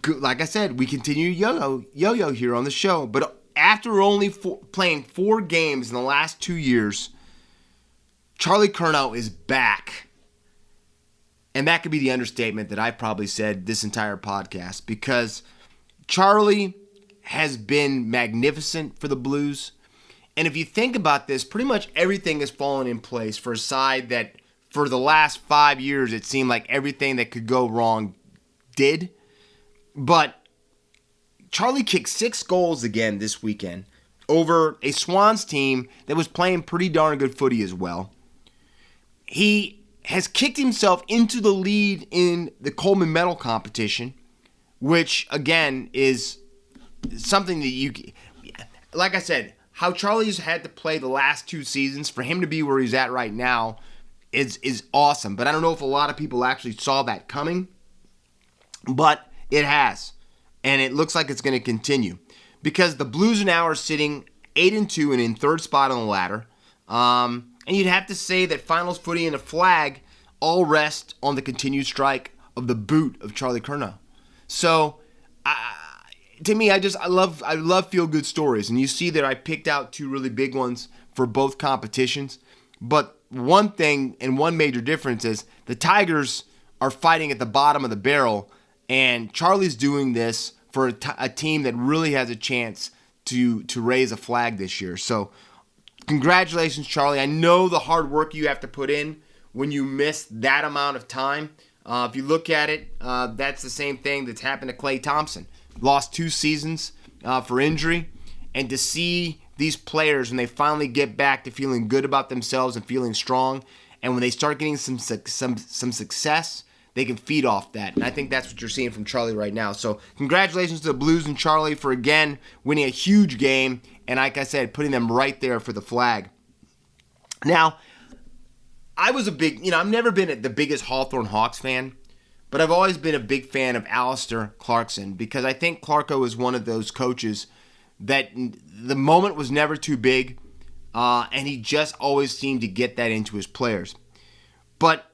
like I said, we continue yo-yo here on the show, but after only playing 4 games in the last 2 years, Charlie Curnow is back. And that could be the understatement that I've probably said this entire podcast, because Charlie has been magnificent for the Blues. And if you think about this, pretty much everything has fallen in place for a side that for the last 5 years it seemed like everything that could go wrong did. But Charlie kicked 6 goals again this weekend over a Swans team that was playing pretty darn good footy as well. He has kicked himself into the lead in the Coleman Medal competition, which, again, is something that like I said, how Charlie's had to play the last 2 seasons, for him to be where he's at right now is awesome. But I don't know if a lot of people actually saw that coming, but it has. And it looks like it's going to continue, because the Blues now are sitting 8-2 and in 3rd spot on the ladder. And you'd have to say that finals footy and a flag all rest on the continued strike of the boot of Charlie Curnow. So To me, I love feel good stories, and you see that I picked out two really big ones for both competitions. But one thing and one major difference is the Tigers are fighting at the bottom of the barrel, and Charlie's doing this for a team that really has a chance to raise a flag this year. So congratulations, Charlie. I know the hard work you have to put in when you miss that amount of time. If you look at it, that's the same thing that's happened to Klay Thompson. Lost 2 seasons for injury. And to see these players, when they finally get back to feeling good about themselves and feeling strong, and when they start getting some success, they can feed off that. And I think that's what you're seeing from Charlie right now. So congratulations to the Blues and Charlie for, again, winning a huge game. And like I said, putting them right there for the flag. Now, I was I've never been the biggest Hawthorne Hawks fan, but I've always been a big fan of Alistair Clarkson because I think Clarko is one of those coaches that the moment was never too big, and he just always seemed to get that into his players. But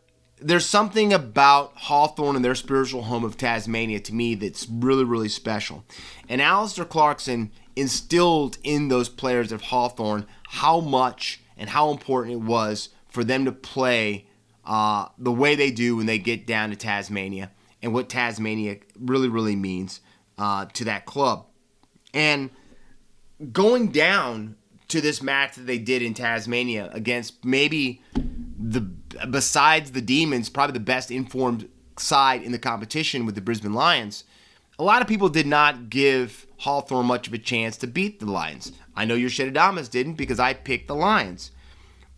there's something about Hawthorne and their spiritual home of Tasmania to me that's really, really special. And Alistair Clarkson instilled in those players of Hawthorne how much and how important it was for them to play the way they do when they get down to Tasmania and what Tasmania really, really means to that club. And going down to this match that they did in Tasmania against maybe besides the Demons, probably the best informed side in the competition with the Brisbane Lions, a lot of people did not give Hawthorne much of a chance to beat the Lions. I know your Shedadamas didn't because I picked the Lions.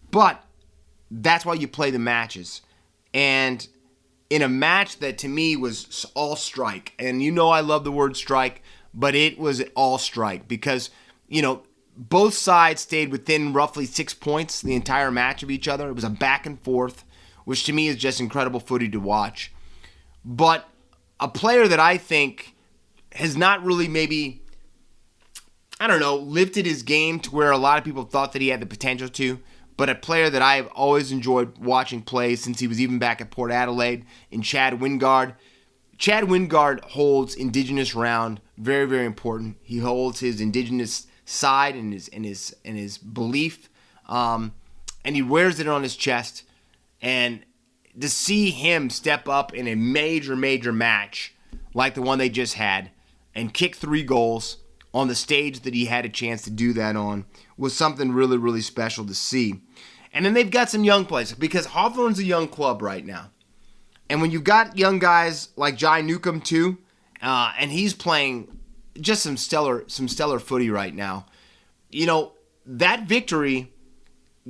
But that's why you play the matches. And in a match that to me was all strike, and you know I love the word strike, but it was all strike because, both sides stayed within roughly 6 points the entire match of each other. It was a back and forth, which to me is just incredible footy to watch. But a player that I think has not really lifted his game to where a lot of people thought that he had the potential to, but a player that I've always enjoyed watching play since he was even back at Port Adelaide in Chad Wingard. Chad Wingard holds Indigenous Round, very, very important. He holds his Indigenous side and his belief, and he wears it on his chest. And to see him step up in a major, major match like the one they just had and kick 3 goals on the stage that he had a chance to do that on was something really, really special to see. And then they've got some young players because Hawthorne's a young club right now. And when you've got young guys like Jai Newcomb too, and he's playing just some stellar footy right now, that victory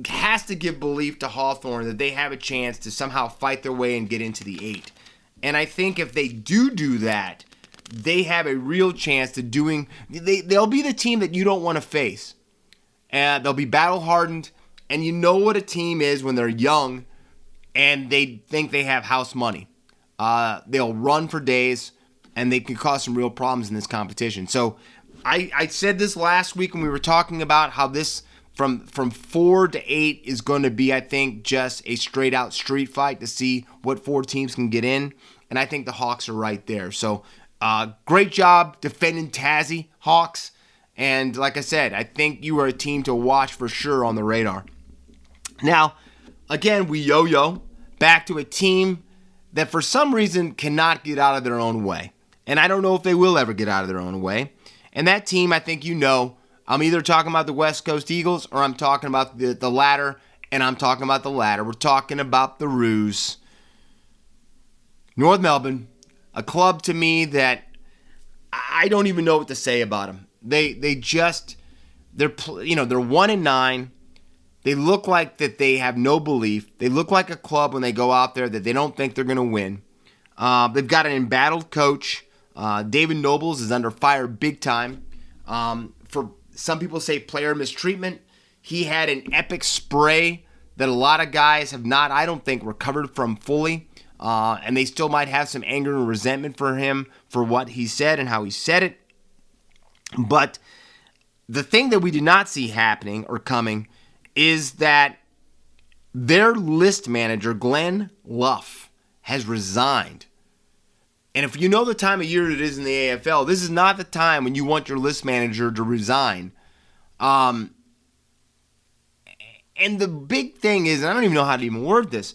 has to give belief to Hawthorne that they have a chance to somehow fight their way and get into the 8. And I think if they do that, they have a real chance to they'll be the team that you don't want to face. And they'll be battle-hardened, and you know what a team is when they're young and they think they have house money. They'll run for days, and they can cause some real problems in this competition. So I said this last week when we were talking about how this from 4 to 8 is going to be, I think, just a straight-out street fight to see what 4 teams can get in, and I think the Hawks are right there. So great job defending Tassie, Hawks. And like I said, I think you are a team to watch for sure on the radar. Now, again, we yo-yo back to a team that for some reason cannot get out of their own way. And I don't know if they will ever get out of their own way. And that team, I think I'm either talking about the West Coast Eagles or I'm talking about the latter, and I'm talking about the latter. We're talking about the Roos. North Melbourne, a club to me that I don't even know what to say about them. They're 1-9. They look like that they have no belief. They look like a club when they go out there that they don't think they're going to win. They've got an embattled coach. David Nobles is under fire big time. For some people say player mistreatment. He had an epic spray that a lot of guys have not, I don't think, recovered from fully. And they still might have some anger and resentment for him for what he said and how he said it. But the thing that we did not see happening or coming is that their list manager, Glenn Luff, has resigned. And if you know the time of year it is in the AFL, this is not the time when you want your list manager to resign. And the big thing is, and I don't even know how to even word this,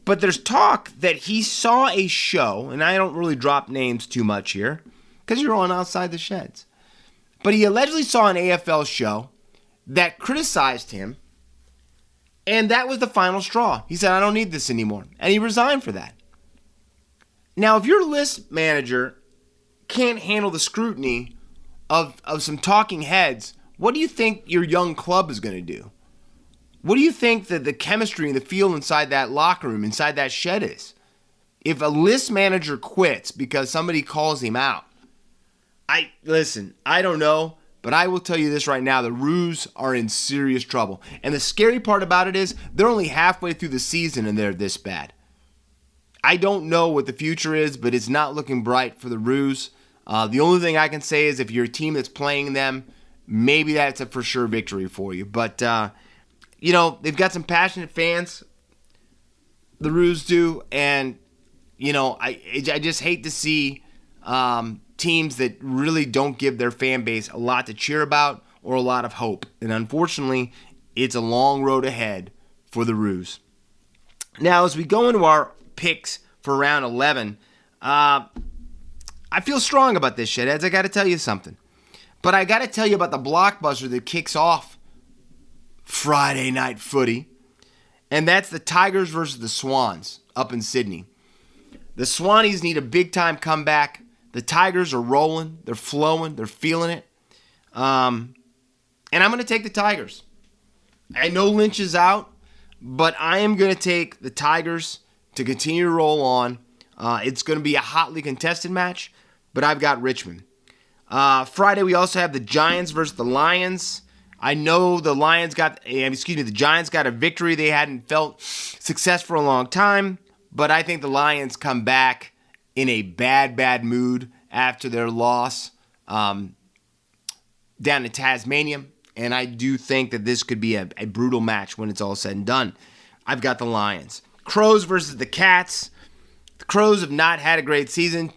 but there's talk that he saw a show, and I don't really drop names too much here, because you're on Outside the Sheds. But he allegedly saw an AFL show that criticized him, and that was the final straw. He said, I don't need this anymore. And he resigned for that. Now, if your list manager can't handle the scrutiny of some talking heads, what do you think your young club is going to do? What do you think that the chemistry and the feel inside that locker room, inside that shed is? If a list manager quits because somebody calls him out, I don't know, but I will tell you this right now, the Roos are in serious trouble. And the scary part about it is they're only halfway through the season and they're this bad. I don't know what the future is, but it's not looking bright for the Roos. The only thing I can say is if you're a team that's playing them, maybe that's a for sure victory for you. But, they've got some passionate fans, the Roos do, and, I just hate to see teams that really don't give their fan base a lot to cheer about or a lot of hope. And unfortunately, it's a long road ahead for the Roos. Now, as we go into our picks for round 11, I feel strong about this shit, Eds. I got to tell you something. But I got to tell you about the blockbuster that kicks off Friday night footy, and that's the Tigers versus the Swans up in Sydney. The Swannies need a big-time comeback. The Tigers are rolling. They're flowing. They're feeling it. And I'm going to take the Tigers. I know Lynch is out, but I am going to take the Tigers to continue to roll on. It's going to be a hotly contested match, but I've got Richmond. Friday, we also have the Giants versus the Lions. I know the Giants got a victory. They hadn't felt success for a long time, but I think the Lions come back in a bad mood after their loss down in Tasmania, and I do think that this could be a brutal match when it's all said and done. I've got the Lions. Crows versus the Cats. The Crows have not had a great season.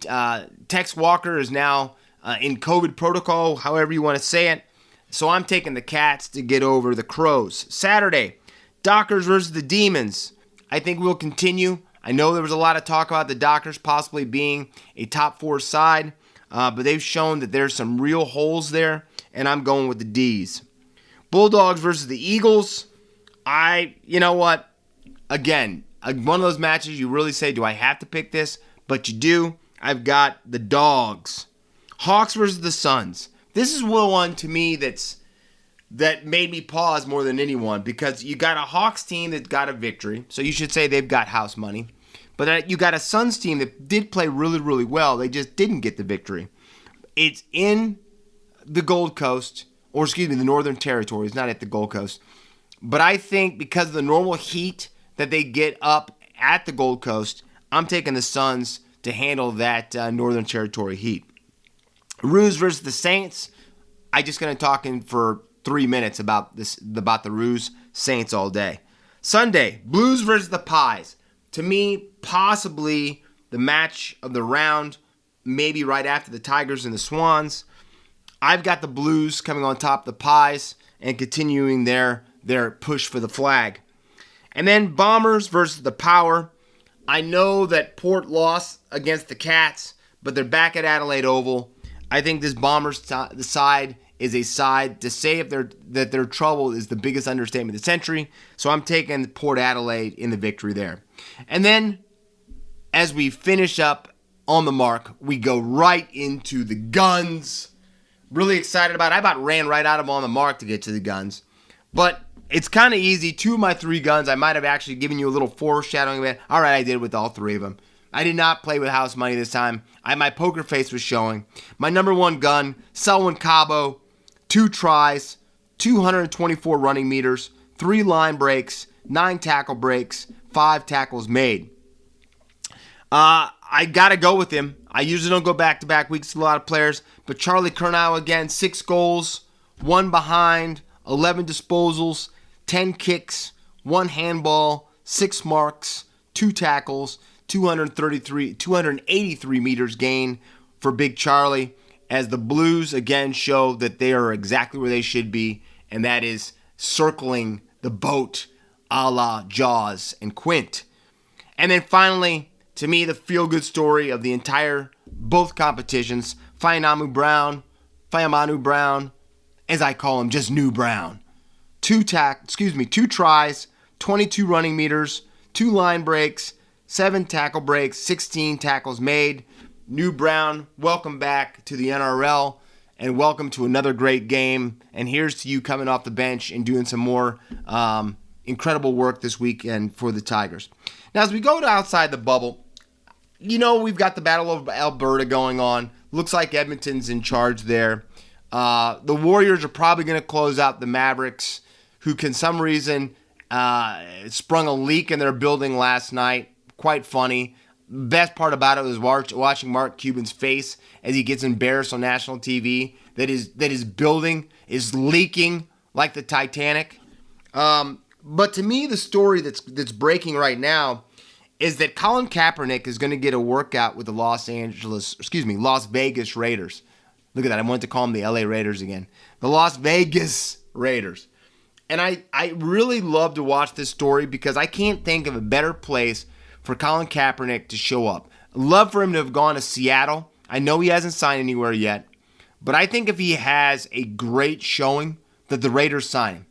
Tex Walker is now in COVID protocol, however you want to say it. So I'm taking the Cats to get over the Crows. Saturday, Dockers versus the Demons. I think we'll continue. I know there was a lot of talk about the Dockers possibly being a top 4 side, but they've shown that there's some real holes there, and I'm going with the D's. Bulldogs versus the Eagles. You know what? Again, one of those matches you really say, do I have to pick this? But you do. I've got the Dogs. Hawks versus the Suns. This is one to me that made me pause more than anyone, because you got a Hawks team that got a victory, so you should say they've got house money. But you got a Suns team that did play really, really well. They just didn't get the victory. It's in the Gold Coast, the Northern Territory. It's not at the Gold Coast. But I think because of the normal heat that they get up at the Gold Coast, I'm taking the Suns to handle that Northern Territory heat. Roos versus the Saints. I'm just going to talk for 3 minutes about the Roos Saints all day. Sunday, Blues versus the Pies. To me, possibly the match of the round, maybe right after the Tigers and the Swans. I've got the Blues coming on top of the Pies and continuing their push for the flag. And then Bombers versus the Power. I know that Port lost against the Cats, but they're back at Adelaide Oval. I think this Bombers side is a side to say that their trouble is the biggest understatement of the century. So I'm taking Port Adelaide in the victory there. And then as we finish up on the mark, we go right into the guns. Really excited about it. I about ran right out of on the mark to get to the guns. But it's kind of easy. 2 of my 3 guns, I might have actually given you a little foreshadowing of it. All right, I did with all 3 of them. I did not play with house money this time. My poker face was showing. My number 1 gun, Selwyn Cabo, 2 tries, 224 running meters, 3 line breaks, 9 tackle breaks, 5 tackles made. I got to go with him. I usually don't go back-to-back weeks with a lot of players, but Charlie Curnow again, 6 goals, 1 behind, 11 disposals, 10 kicks, 1 handball, 6 marks, 2 tackles, 283 meters gain for Big Charlie, as the Blues again show that they are exactly where they should be, and that is circling the boat a la Jaws and Quint. And then finally, to me, the feel-good story of the entire both competitions, Fayamanu Brown, as I call him, just New Brown. 2 tries, 22 running meters, 2 line breaks, 7 tackle breaks, 16 tackles made. New Brown, welcome back to the NRL, and welcome to another great game. And here's to you coming off the bench and doing some more incredible work this weekend for the Tigers. Now, as we go to outside the bubble, we've got the Battle of Alberta going on. Looks like Edmonton's in charge there. The Warriors are probably going to close out the Mavericks, who can some reason sprung a leak in their building last night. Quite funny. Best part about it was watching Mark Cuban's face as he gets embarrassed on national TV that his building is leaking like the Titanic. But to me, the story that's breaking right now is that Colin Kaepernick is going to get a workout with the Las Vegas Raiders. Look at that. I wanted to call them the LA Raiders again. The Las Vegas Raiders. And I really love to watch this story because I can't think of a better place for Colin Kaepernick to show up. Love for him to have gone to Seattle. I know he hasn't signed anywhere yet. But I think if he has a great showing, that the Raiders sign him.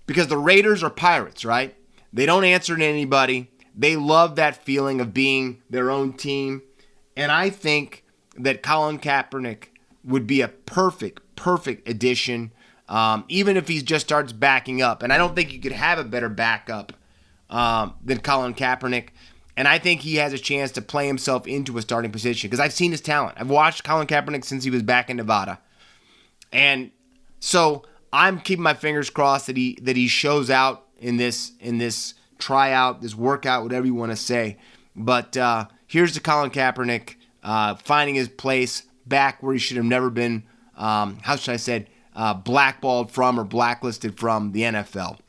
Because the Raiders are pirates, right? They don't answer to anybody. They love that feeling of being their own team. And I think that Colin Kaepernick would be a perfect addition, even if he just starts backing up. And I don't think you could have a better backup than Colin Kaepernick. And I think he has a chance to play himself into a starting position because I've seen his talent. I've watched Colin Kaepernick since he was back in Nevada. And so I'm keeping my fingers crossed that he shows out in this tryout, this workout, whatever you want to say. But here's to Colin Kaepernick finding his place back where he should have never been, blackballed from or blacklisted from the NFL.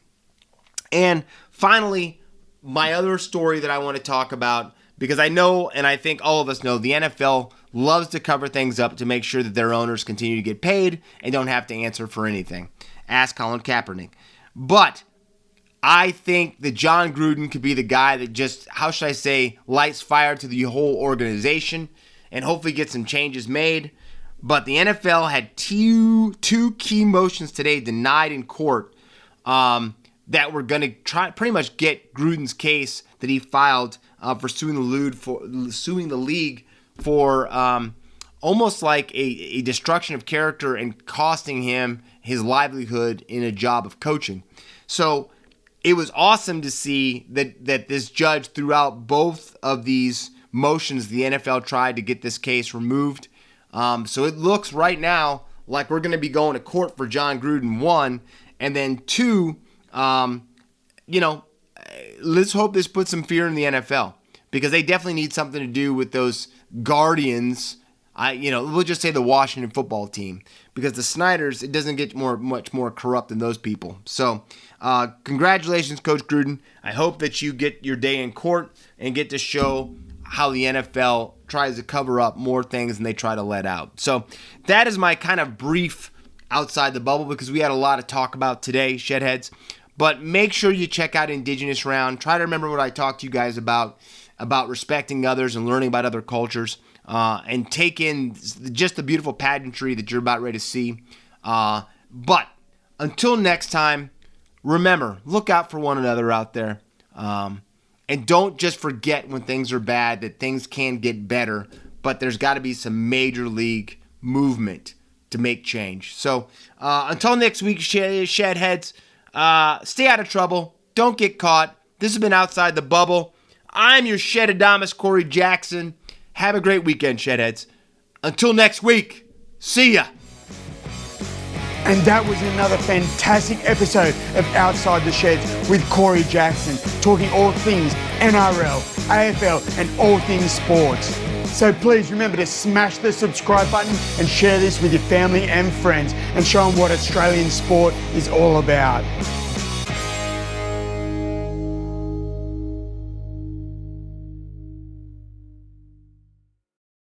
And finally, my other story that I want to talk about, because I know, and I think all of us know, the NFL loves to cover things up to make sure that their owners continue to get paid and don't have to answer for anything. Ask Colin Kaepernick. But I think that John Gruden could be the guy that just, lights fire to the whole organization and hopefully get some changes made. But the NFL had two key motions today denied in court that were going to try pretty much get Gruden's case that he filed for suing the league for almost like a destruction of character and costing him his livelihood in a job of coaching. So it was awesome to see that this judge threw out both of these motions the NFL tried to get this case removed. So it looks right now like we're going to be going to court for John Gruden, 1, and then 2, let's hope this puts some fear in the NFL because they definitely need something to do with those guardians. We'll just say the Washington football team, because the Snyders, it doesn't get much more corrupt than those people. So, congratulations, Coach Gruden. I hope that you get your day in court and get to show how the NFL tries to cover up more things than they try to let out. So, that is my kind of brief outside the bubble, because we had a lot to talk about today, Shedheads. But make sure you check out Indigenous Round. Try to remember what I talked to you guys about respecting others and learning about other cultures. And take in just the beautiful pageantry that you're about ready to see. But until next time, remember, look out for one another out there. And don't just forget when things are bad that things can get better, but there's got to be some major league movement to make change. So until next week, Shedheads, stay out of trouble. Don't get caught. This has been Outside the Bubble. I'm your Shedadamus, Corey Jackson. Have a great weekend, Shedheads. Until next week, see ya. And that was another fantastic episode of Outside the Sheds with Corey Jackson, talking all things NRL, AFL, and all things sports. So please remember to smash the subscribe button and share this with your family and friends and show them what Australian sport is all about.